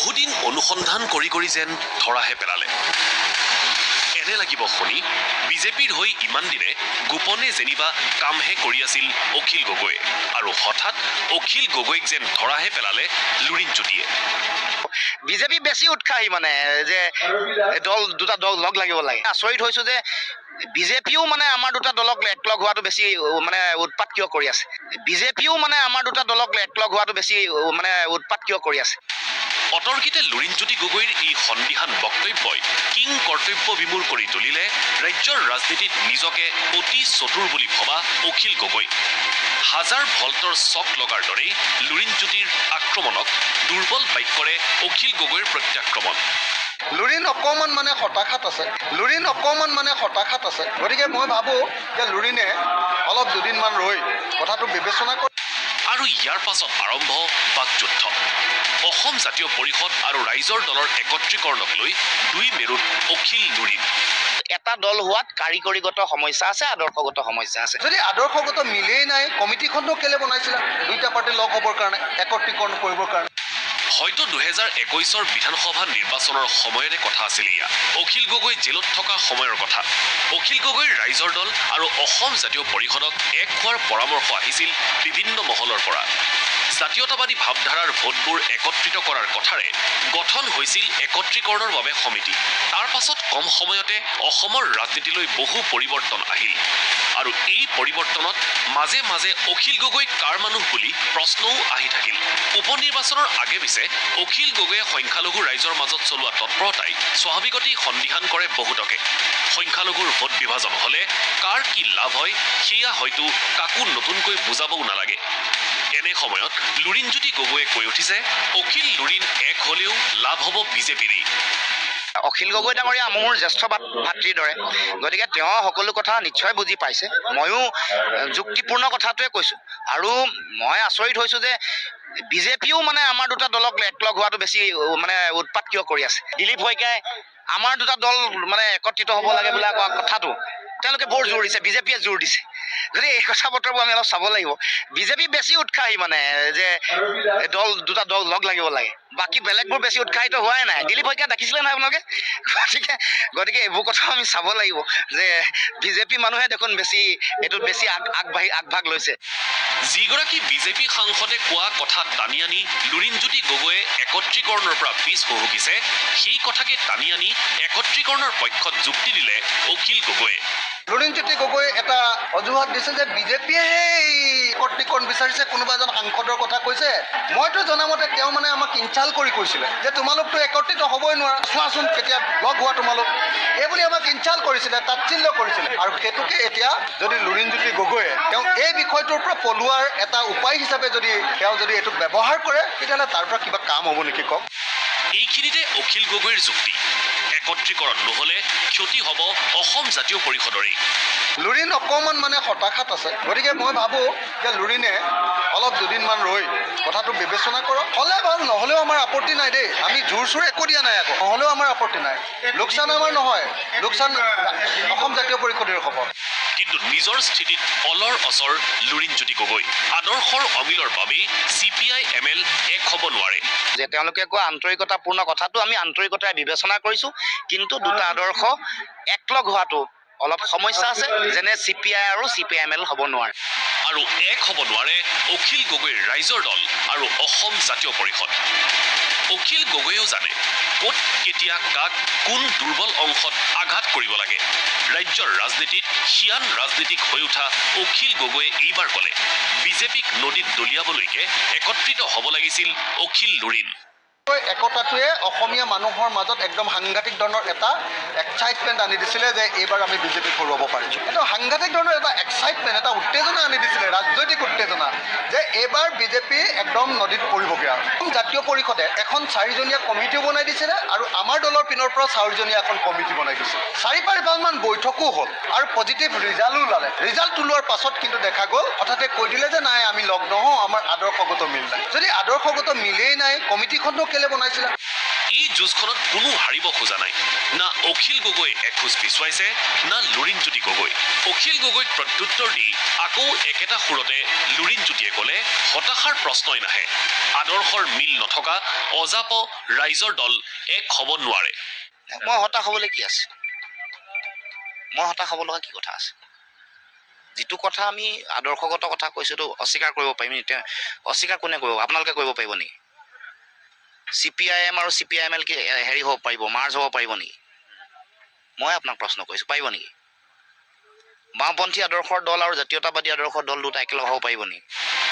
বহুদিন অনুসন্ধান কৰি যেন ধৰাহে পেলালে। এনে লাগিব শুনি বিজেপিৰ হৈ ইমান দিনে গোপনে যেনিবা কামহে কৰি আছিল অখিল গগৈ, আৰু হঠাৎ অখিল গগৈক যেন ধৰাহে পেলালে লুৰিণজ্যোতিয়ে। বিজেপি বেছি উৎসাহী মানে যে দুটা দল লগ লাগিব লাগে। আচৰিত হৈছো যে বিজেপিও মানে আমাৰ দুটা দলক একলগ হোৱাটো বেছি মানে উৎপাত কিয় কৰি আছে। বিজেপিও মানে আমাৰ দুটা দলক একলগ হোৱাটো বেছি মানে উৎপাত কিয় কৰি আছে। অতৰ্কিতে লুৰিণজ্যোতি গগৈৰ এই সন্দিহান বক্তব্যই কিং কৰ্তব্য বিমূৰ কৰি তুলিলে ৰাজ্যৰ ৰাজনীতিত নিজকে অতি চতুৰ বুলি ভবা অখিল গগৈ। হাজাৰ ভল্টৰ চক লগাৰ দৰেই লুৰিণজ্যোতিৰ আক্ৰমণক দুৰ্বল বাক্যৰে অখিল গগৈৰ প্ৰত্যাক্ৰমণ। লুৰিণ অকণমান মানে হতাশাত আছে। গতিকে মই ভাবোঁ যে লুৰিণে অলপ দুদিনমান ৰৈ কথাটো বিবেচনা কৰে। আৰু ইয়াৰ পাছত আৰম্ভ বাকযুদ্ধ। অসম জাতীয় পৰিষদ আৰু ৰাইজৰ দলৰ একত্ৰীকৰণক লৈ দুই মেৰুত অখিল লুৰিণ। এটা দল হোৱাত কাৰিকৰীগত সমস্যা আছে, আদৰ্শগত সমস্যা আছে। যদি আদৰ্শগত মিলেই নাই, কমিটিখনটো কেলে বনাইছিলা? দুইটা পাৰ্টি লগ হ'বৰ কাৰণে, একত্ৰীকৰণ কৰিবৰ কাৰণে। হয়তো 2021 বিধানসভা নিৰ্বাচনৰ সময়ৰে কথা আছিল এয়া। অখিল গগৈ জেলত থকা সময়ৰ কথা। অখিল গগৈৰ ৰাইজৰ দল আৰু অসম জাতীয় পৰিষদক এক হোৱাৰ পৰামৰ্শ আহিছিল বিভিন্ন মহলৰ পৰা। জাতীয়তাবাদী ভাৱধাৰাৰ ভোটবোৰ একত্ৰিত কৰাৰ কথাৰে গঠন হৈছিল একত্ৰীকৰণৰ বাবে সমিতি। তাৰ পাছত কম সময়তে অসমৰ ৰাজনীতিলৈ বহু পৰিৱৰ্তন আহিল, আৰু এই পৰিৱৰ্তনত মাজে মাজে অখিল গগৈ কাৰ মানুহ বুলি প্ৰশ্নও আহি থাকিল। উপনিৰ্বাচনৰ আগে পিছে অখিল গগৈয়ে সংখ্যালঘু ৰাইজৰ মাজত চলোৱা তৎপৰতাই স্বাভাৱিকতেই সন্দিহান কৰে বহুতকে। সংখ্যালঘুৰ ভোট বিভাজন হ'লে কাৰ কি লাভ হয় সেয়া হয়তো কাকো নতুনকৈ বুজাবও নালাগে। এনে সময়ত লুৰিণজ্যোতি গগৈয়ে কৈ উঠিছে, অখিল লুৰিণ এক হ'লেও লাভ হ'ব বিজেপিৰেই। অখিল গগৈ ডাঙৰীয়া মোৰ জ্যেষ্ঠ ভাতৃৰ দৰে, গতিকে তেওঁ সকলো কথা নিশ্চয় বুজি পাইছে। ময়ো যুক্তিপূৰ্ণ কথাটোৱে কৈছোঁ, আৰু মই আচৰিত হৈছোঁ যে বিজেপিও মানে আমাৰ দুটা দলক একলগ হোৱাটো বেছি মানে উৎপাত কিয় কৰি আছে। দিলীপ শইকীয়াই আমাৰ দুটা দল মানে একত্ৰিত হ'ব লাগে বোলা কথাটো তেওঁলোকে বৰ জোৰ দিছে, বিজেপিয়ে জোৰ দিছে। গতিকে এই কথা বতৰাবোৰ আমি অলপ চাব লাগিব। বিজেপি বেছি উৎসাহী মানে যে দুটা দল লগ লাগিব লাগে। বাকী বেলেগবোৰ বেছি উৎসাহিত হোৱাই নাই। দিলীপ শইকীয়া দেখিছিলে নাই আপোনালোকে? গতিকে এইবোৰ কথা আমি চাব লাগিব যে বিজেপি মানুহে দেখোন এইটোত বেছি আগভাগ লৈছে। যিগৰাকী বিজেপি সাংসদে কোৱা কথা টানি আনি লুৰিণজ্যোতি গগৈয়ে একত্ৰীকৰণৰ পৰা পিছ হুহুকিছে, সেই কথাকে টানি আনি একত্ৰীকৰণৰ পক্ষত যুক্তি দিলে অখিল গগৈয়ে। লুৰিণজ্যোতি গগৈ এটা অজুহাত দিছে যে বিজেপিয়েহে এই একত্ৰীকৰণ বিচাৰিছে, কোনোবা এজন সাংসদৰ কথা কৈছে। মইতো জনামতে তেওঁ মানে আমাক ইনচাল কৰি কৈছিলে যে তোমালোকতো একত্ৰিত হ'বই নোৱাৰা, চোৱাচোন কেতিয়া লগ হোৱা তোমালোক, এইবুলি আমাক ইনচাল কৰিছিলে, তাচ্ছিল্য কৰিছিলে। আৰু সেইটোকে এতিয়া যদি লুৰিণজ্যোতি গগৈয়ে তেওঁ এই বিষয়টোৰ পৰা পলোৱাৰ এটা উপায় হিচাপে যদি এইটো ব্যৱহাৰ কৰে, তেতিয়াহ'লে তাৰ পৰা কিবা কাম হ'ব নেকি কওক? এইখিনিতে অখিল গগৈৰ যুক্তি, একত্ৰীকৰণ নহ'লে ক্ষতি হ'ব অসম জাতীয় পৰিষদৰেই। লুৰিণ অকণমান মানে হতাশাত আছে। গতিকে মই ভাবোঁ যে লুৰিণে অলপ দুদিনমান ৰৈ কথাটো বিবেচনা কৰক। হ'লে ভাল, নহ'লেও আমাৰ আপত্তি নাই দেই। আমি জোৰ চোৰ একো দিয়া নাই, আকৌ নহ'লেও আমাৰ আপত্তি নাই। লোকচান আমাৰ নহয়, লোকচান অসম জাতীয় পৰিষদৰ হ'ব। কিন্তু নিজৰ স্থিতিত অলৰ অচৰ লুৰিণজ্যোতি গগৈ। আদৰ্শৰ অমিলৰ বাবেই CPI ML এক হ'ব নোৱাৰে। যে তেওঁলোকে কোৱা আন্তৰিকতাপূৰ্ণ কথাটো আমি আন্তৰিকতাৰে বিবেচনা কৰিছোঁ, কিন্তু দুটা আদৰ্শ একলগ হোৱাটো অলপ সমস্যা আছে, যেনে CPI আৰু CPIML হ'ব নোৱাৰে। আৰু এক হ'ব নোৱাৰে অখিল গগৈৰ ৰাইজৰ দল আৰু অসম জাতীয় পৰিষদ। অখিল গগৈয়েও জানে ক'ত কেতিয়া কাক কোন দুৰ্বল অংশত আঘাত কৰিব লাগে। ৰাজ্যৰ ৰাজনীতিত শিয়ান ৰাজনীতিক হৈ উঠা অখিল গগৈয়ে এইবাৰ ক'লে, বিজেপিক নদীত দলিয়াবলৈকে একত্ৰিত হ'ব লাগিছিল অখিল লুৰিণ। একতাটোৱে অসমীয়া মানুহৰ মাজত একদম সাংঘাতিক ধৰণৰ এটা এক্সাইটমেণ্ট আনি দিছিলে যে এইবাৰ আমি বিজেপিক হৰুৱাব পাৰিছোঁ। এটা সাংঘাতিক ধৰণৰ এটা এক্সাইটমেণ্ট, এটা উত্তেজনা আনি দিছিলে, ৰাজনৈতিক উত্তেজনা, যে এইবাৰ বিজেপি একদম নদীত পৰিবগৈ। আৰু জাতীয় পৰিষদে এখন 4জনীয়া কমিটিও বনাই দিছিলে, আৰু আমাৰ দলৰ পিনৰ পৰা 4জনীয়া এখন কমিটি বনাই দিছে। 4-5মান বৈঠকো হ'ল, আৰু পজিটিভ ৰিজাল্টো ওলালে। ৰিজাল্ট ওলোৱাৰ পাছত কিন্তু দেখা গ'ল হঠাতে কৈ দিলে যে নাই আমি লগ নহওঁ, আমাৰ আদৰ্শগত মিল নাই। যদি আদৰ্শগত মিলেই নাই, কমিটিখনটো কেলে বনাইছিলা? এই যুঁজখনত কোনো হাৰিব খোজা নাই না অখিল গগৈ এখোজ পিছুৱাইছে না লুৰিণজ্যোতি গগৈ অখিল গগৈক প্ৰত্যুত্তৰ দি আকৌ একেটা সুৰতে লুৰিণজ্যোতিয়ে ক'লে হতাশাৰ প্ৰশ্নই নাহে আদৰ্শৰ মিল নথকা অজাপ ৰাইজৰ দল এক হ'ব নোৱাৰে মই হতাশ হ'বলৈ কি আছে মই হতাশ হ'ব লগা কি কথা আছে যিটো কথা আমি আদৰ্শগত কথা কৈছোঁ তো অস্বীকাৰ কৰিব পাৰিম এতিয়া অস্বীকাৰ কোনে কৰিব আপোনালোকে কৰিব পাৰিব নেকি CPIM আৰু CPIML কি হেৰি হ'ব পাৰিব মাৰ্জ হ'ব পাৰিব নেকি মই আপোনাক প্ৰশ্ন কৰিছোঁ পাৰিব নেকি বাওঁপন্থী আদৰ্শৰ দল আৰু জাতীয়তাবাদী আদৰ্শৰ দল দুটা একেলগ হ'ব পাৰিব নেকি